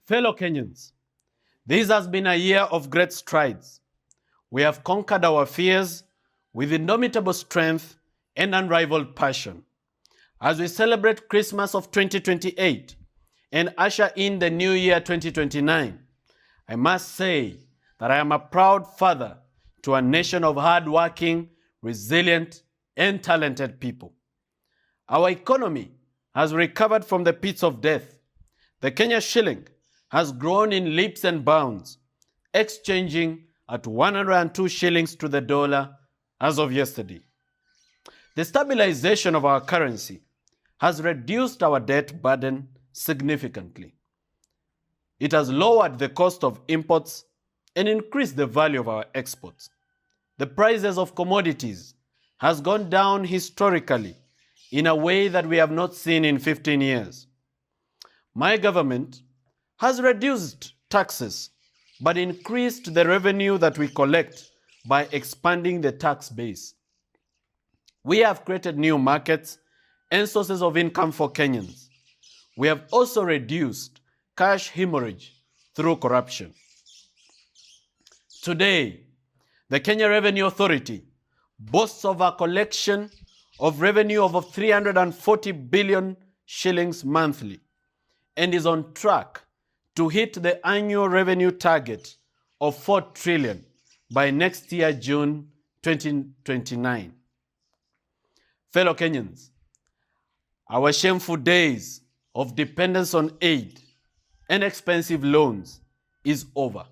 Fellow Kenyans, this has been a year of great strides. We have conquered our fears with indomitable strength and unrivaled passion. As we celebrate Christmas of 2028 and usher in the new year 2029, I must say that I am a proud father to a nation of hardworking, resilient, and talented people. Our economy has recovered from the pits of death. The Kenya shilling has grown in leaps and bounds, exchanging at 102 shillings to the dollar as of yesterday. The stabilization of our currency has reduced our debt burden significantly. It has lowered the cost of imports and increased the value of our exports. The prices of commodities has gone down historically in a way that we have not seen in 15 years. My government has reduced taxes but increased the revenue that we collect by expanding the tax base. We have created new markets and sources of income for Kenyans. We have also reduced cash hemorrhage through corruption. Today, the Kenya Revenue Authority boasts of a collection of revenue of 340 billion shillings monthly and is on track to hit the annual revenue target of 4 trillion by next year, June 2029. Fellow Kenyans, our shameful days of dependence on aid and expensive loans is over.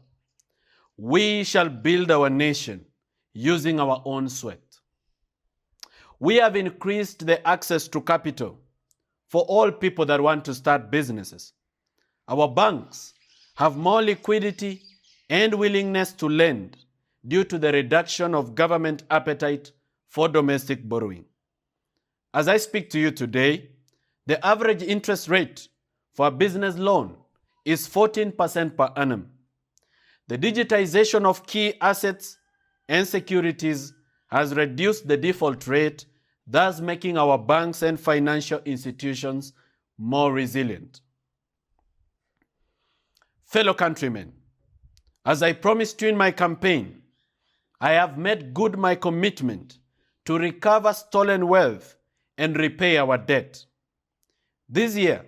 We shall build our nation using our own sweat. We have increased the access to capital for all people that want to start businesses. Our banks have more liquidity and willingness to lend due to the reduction of government appetite for domestic borrowing. As I speak to you today, the average interest rate for a business loan is 14% per annum. The digitization of key assets and securities has reduced the default rate, thus making our banks and financial institutions more resilient. Fellow countrymen, as I promised you in my campaign, I have made good my commitment to recover stolen wealth and repay our debt. This year,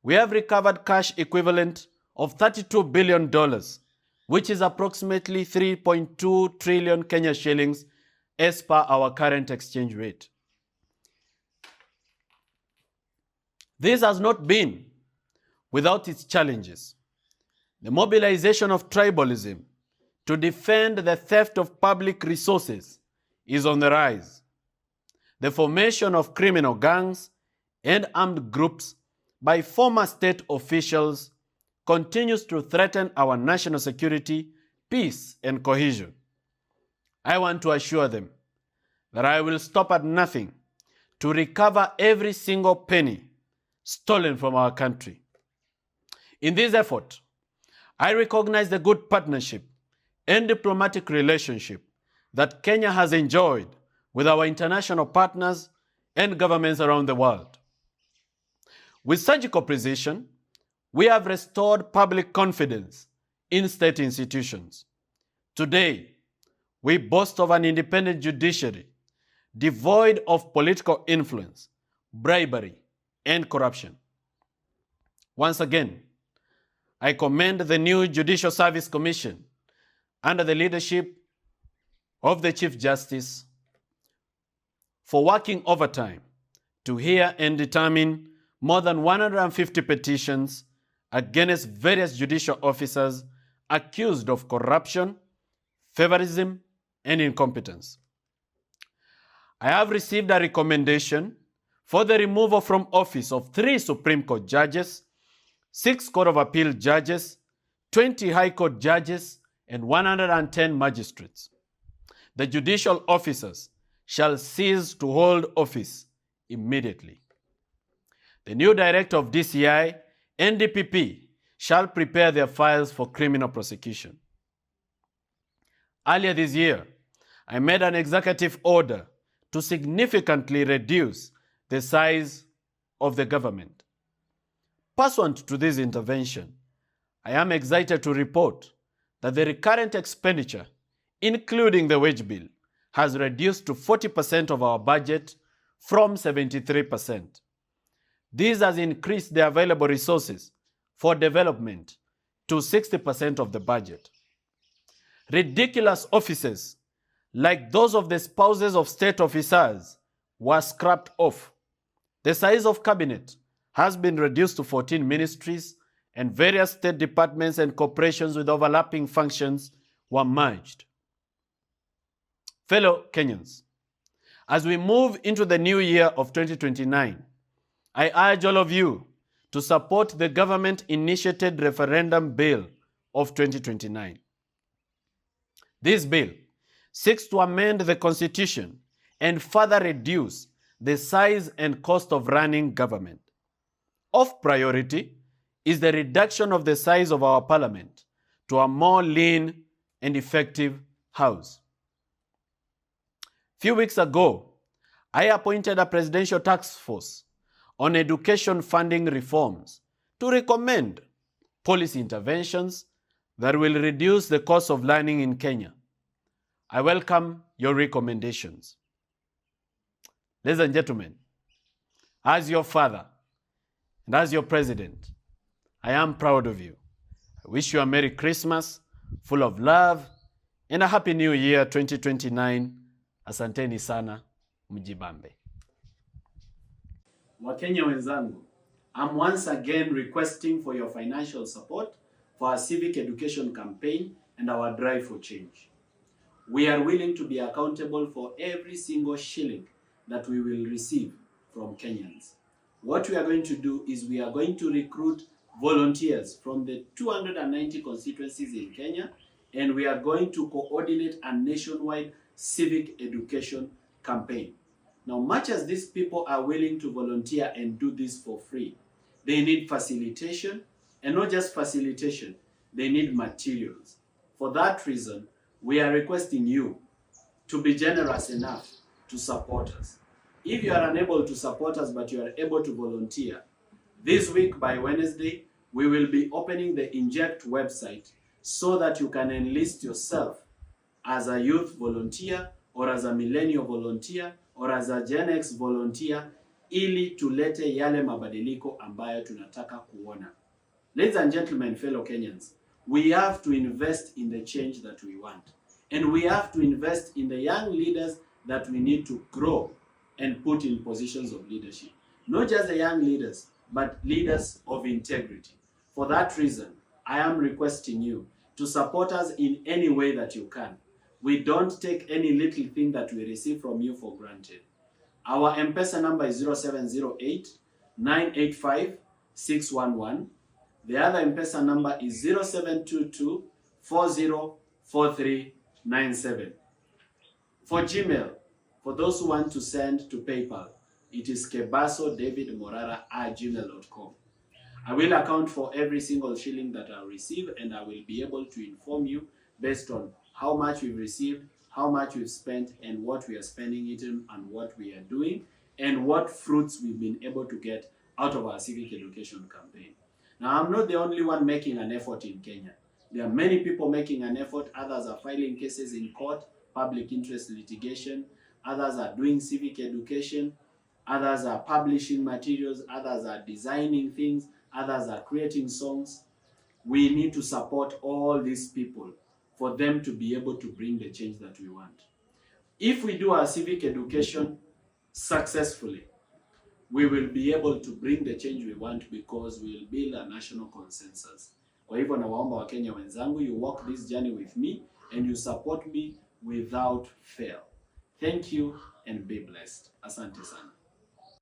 we have recovered cash equivalent of $32 billion, which is approximately 3.2 trillion Kenya shillings as per our current exchange rate. This has not been without its challenges. The mobilization of tribalism to defend the theft of public resources is on the rise. The formation of criminal gangs and armed groups by former state officials continues to threaten our national security, peace, and cohesion. I want to assure them that I will stop at nothing to recover every single penny stolen from our country. In this effort, I recognize the good partnership and diplomatic relationship that Kenya has enjoyed with our international partners and governments around the world. With surgical precision, we have restored public confidence in state institutions. Today, we boast of an independent judiciary devoid of political influence, bribery, and corruption. Once again, I commend the new Judicial Service Commission under the leadership of the Chief Justice for working overtime to hear and determine more than 150 petitions against various judicial officers accused of corruption, favorism, and incompetence. I have received a recommendation for the removal from office of 3 Supreme Court judges, 6 Court of Appeal judges, 20 High Court judges, and 110 magistrates. The judicial officers shall cease to hold office immediately. The new director of DCI and DPP shall prepare their files for criminal prosecution. Earlier this year, I made an executive order to significantly reduce the size of the government. Pursuant to this intervention, I am excited to report that the recurrent expenditure, including the wage bill, has reduced to 40% of our budget from 73%. This has increased the available resources for development to 60% of the budget. Ridiculous offices, like those of the spouses of state officers, were scrapped off. The size of cabinet has been reduced to 14 ministries, and various state departments and corporations with overlapping functions were merged. Fellow Kenyans, as we move into the new year of 2029, I urge all of you to support the government-initiated referendum bill of 2029. This bill seeks to amend the Constitution and further reduce the size and cost of running government. Of priority is the reduction of the size of our parliament to a more lean and effective house. A few weeks ago, I appointed a presidential task force on education funding reforms to recommend policy interventions that will reduce the cost of learning in Kenya. I welcome your recommendations. Ladies and gentlemen, as your father and as your president, I am proud of you. I wish you a Merry Christmas, full of love, and a Happy New Year 2029. Asanteni sana, mjibambe. Wakenya wenzangu, I'm once again requesting for your financial support for our civic education campaign and our drive for change. We are willing to be accountable for every single shilling that we will receive from Kenyans. What we are going to do is we are going to recruit volunteers from the 290 constituencies in Kenya, and we are going to coordinate a nationwide civic education campaign. Now, much as these people are willing to volunteer and do this for free, they need facilitation, and not just facilitation, they need materials. For that reason, we are requesting you to be generous enough to support us. If you are unable to support us but you are able to volunteer, this week by Wednesday, we will be opening the Inject website so that you can enlist yourself as a youth volunteer or as a millennial volunteer or as a Gen X volunteer ili tulete yale mabadiliko ambayo tunataka kuona. Ladies and gentlemen, fellow Kenyans, we have to invest in the change that we want. And we have to invest in the young leaders that we need to grow and put in positions of leadership. Not just the young leaders, but leaders of integrity. For that reason, I am requesting you to support us in any way that you can. We don't take any little thing that we receive from you for granted. Our M-Pesa number is 0708 985 611. The other M-Pesa number is 0722 404397. For Gmail, for those who want to send to PayPal, it is kebasodavidmorara@gmail.com. I will account for every single shilling that I receive, and I will be able to inform you based on how much we've received, how much we've spent, and what we are spending it on, and what we are doing, and what fruits we've been able to get out of our civic education campaign. Now, I'm not the only one making an effort in Kenya. There are many people making an effort. Others are filing cases in court, public interest litigation. Others are doing civic education. Others are publishing materials. Others are designing things. Others are creating songs. We need to support all these people for them to be able to bring the change that we want. If we do our civic education successfully, we will be able to bring the change we want because we will build a national consensus. Kwa hivyo nawaomba Wakenya wenzangu, you walk this journey with me and you support me without fail. Thank you and be blessed. Asante sana.